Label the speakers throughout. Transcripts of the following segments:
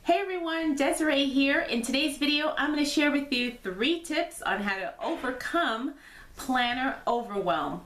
Speaker 1: Hey everyone, Desiree here. In today's video, I'm going to share with you 3 tips on how to overcome planner overwhelm.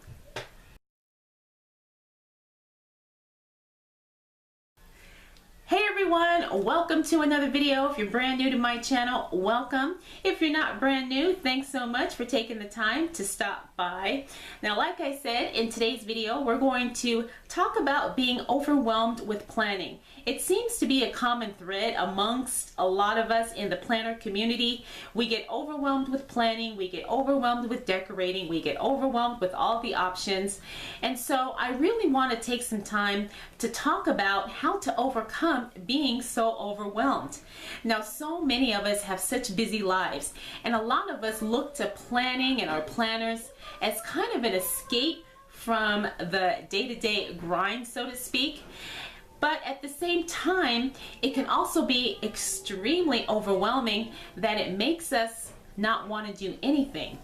Speaker 1: Hey everyone, welcome to another video. If you're brand new to my channel, welcome. If you're not brand new, thanks so much for taking the time to stop by. Now, like I said, in today's video, we're going to talk about being overwhelmed with planning. It seems to be a common thread amongst a lot of us in the planner community. We get overwhelmed with planning, we get overwhelmed with decorating, we get overwhelmed with all the options. And so I really want to take some time to talk about how to overcome being so overwhelmed. Now, so many of us have such busy lives, and a lot of us look to planning and our planners as kind of an escape from the day-to-day grind, so to speak. But at the same time, it can also be extremely overwhelming that it makes us not want to do anything.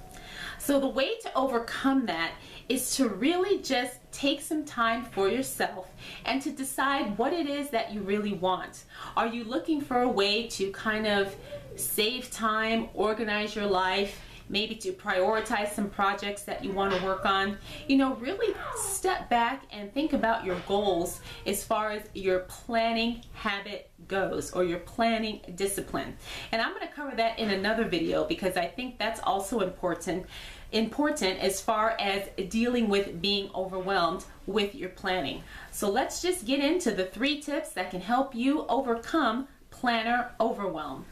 Speaker 1: So the way to overcome that is to really just take some time for yourself and to decide what it is that you really want. Are you looking for a way to kind of save time, organize your life, maybe to prioritize some projects that you want to work on? You know, really step back and think about your goals as far as your planning habit goes, or your planning discipline. And I'm going to cover that in another video because I think that's also important as far as dealing with being overwhelmed with your planning. So let's just get into the 3 tips that can help you overcome planner overwhelm.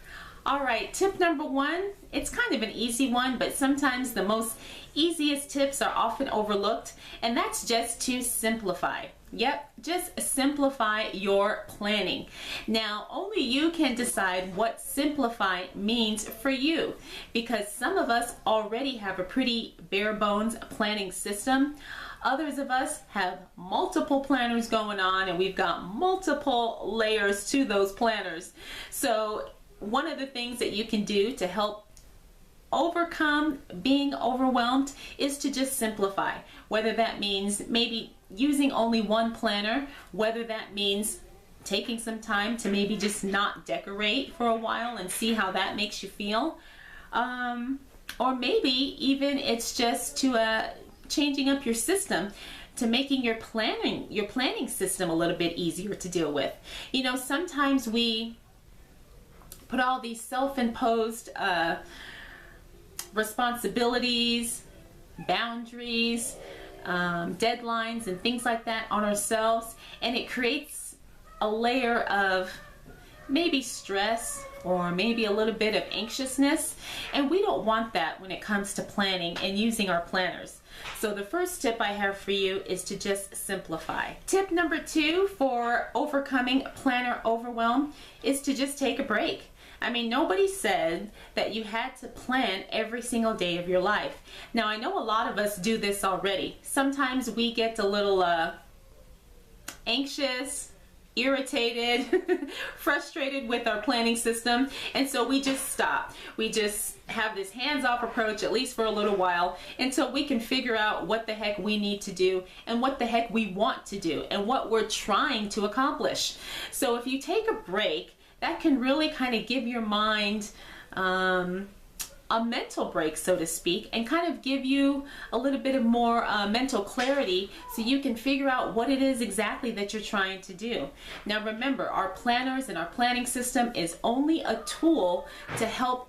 Speaker 1: All right, tip number 1, it's kind of an easy one, but sometimes the most easiest tips are often overlooked, and that's just to simplify. Yep, just simplify your planning. Now, only you can decide what simplify means for you, because some of us already have a pretty bare bones planning system. Others of us have multiple planners going on, and we've got multiple layers to those planners. So one of the things that you can do to help overcome being overwhelmed is to just simplify. Whether that means maybe using only one planner, whether that means taking some time to maybe just not decorate for a while and see how that makes you feel, or maybe even it's just to changing up your system, to making your planning system a little bit easier to deal with. You know, sometimes we put all these self-imposed responsibilities, boundaries, deadlines, and things like that on ourselves, and it creates a layer of maybe stress or maybe a little bit of anxiousness, and we don't want that when it comes to planning and using our planners. So the first tip I have for you is to just simplify. Tip number 2 for overcoming planner overwhelm is to just take a break. I mean, nobody said that you had to plan every single day of your life. Now, I know a lot of us do this already. Sometimes we get a little anxious, irritated, frustrated with our planning system, and so we just stop. We just have this hands-off approach, at least for a little while, until we can figure out what the heck we need to do and what the heck we want to do and what we're trying to accomplish. So if you take a break, that can really kind of give your mind a mental break, so to speak, and kind of give you a little bit of more mental clarity so you can figure out what it is exactly that you're trying to do. Now remember, our planners and our planning system is only a tool to help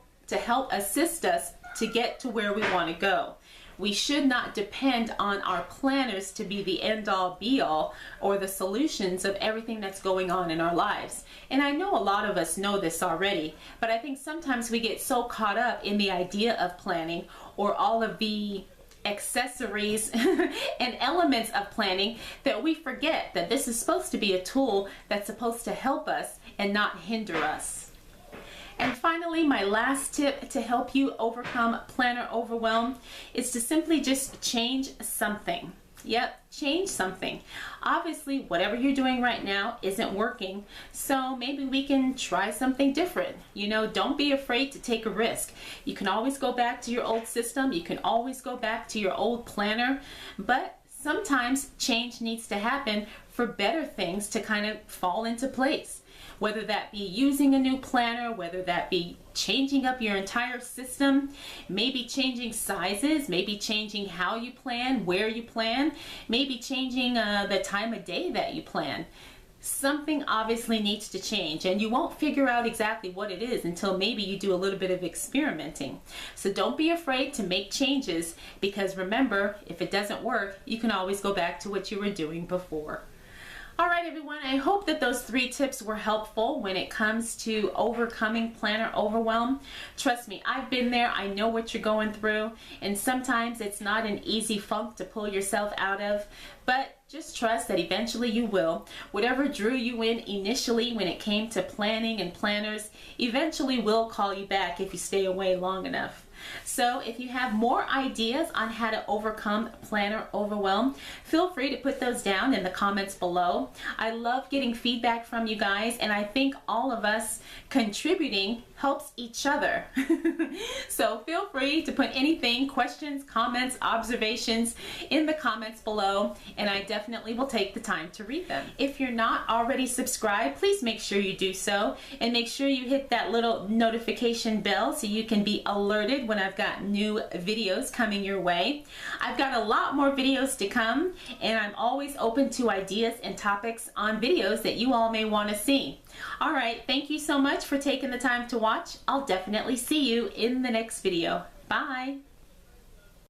Speaker 1: assist us to get to where we want to go. We should not depend on our planners to be the end-all be-all or the solutions of everything that's going on in our lives. And I know a lot of us know this already, but I think sometimes we get so caught up in the idea of planning or all of the accessories and elements of planning that we forget that this is supposed to be a tool that's supposed to help us and not hinder us. And finally, my last tip to help you overcome planner overwhelm is to simply just change something. Yep, change something. Obviously, whatever you're doing right now isn't working, so maybe we can try something different. You know, don't be afraid to take a risk. You can always go back to your old system. You can always go back to your old planner, but sometimes change needs to happen for better things to kind of fall into place. whether that be using a new planner, whether that be changing up your entire system, maybe changing sizes, maybe changing how you plan, where you plan, maybe changing the time of day that you plan. Something obviously needs to change, and you won't figure out exactly what it is until maybe you do a little bit of experimenting. So don't be afraid to make changes, because remember, if it doesn't work, you can always go back to what you were doing before. All right, everyone, I hope that those 3 tips were helpful when it comes to overcoming planner overwhelm. Trust me, I've been there. I know what you're going through, and sometimes it's not an easy funk to pull yourself out of, but just trust that eventually you will. Whatever drew you in initially when it came to planning and planners eventually will call you back if you stay away long enough. So if you have more ideas on how to overcome planner overwhelm, feel free to put those down in the comments below. I love getting feedback from you guys, and I think all of us contributing helps each other. So feel free to put anything, questions, comments, observations in the comments below, and I definitely will take the time to read them. If you're not already subscribed, please make sure you do so, and make sure you hit that little notification bell so you can be alerted when I've got new videos coming your way. I've got a lot more videos to come, and I'm always open to ideas and topics on videos that you all may want to see. All right, thank you so much for taking the time to watch. I'll definitely see you in the next video. Bye.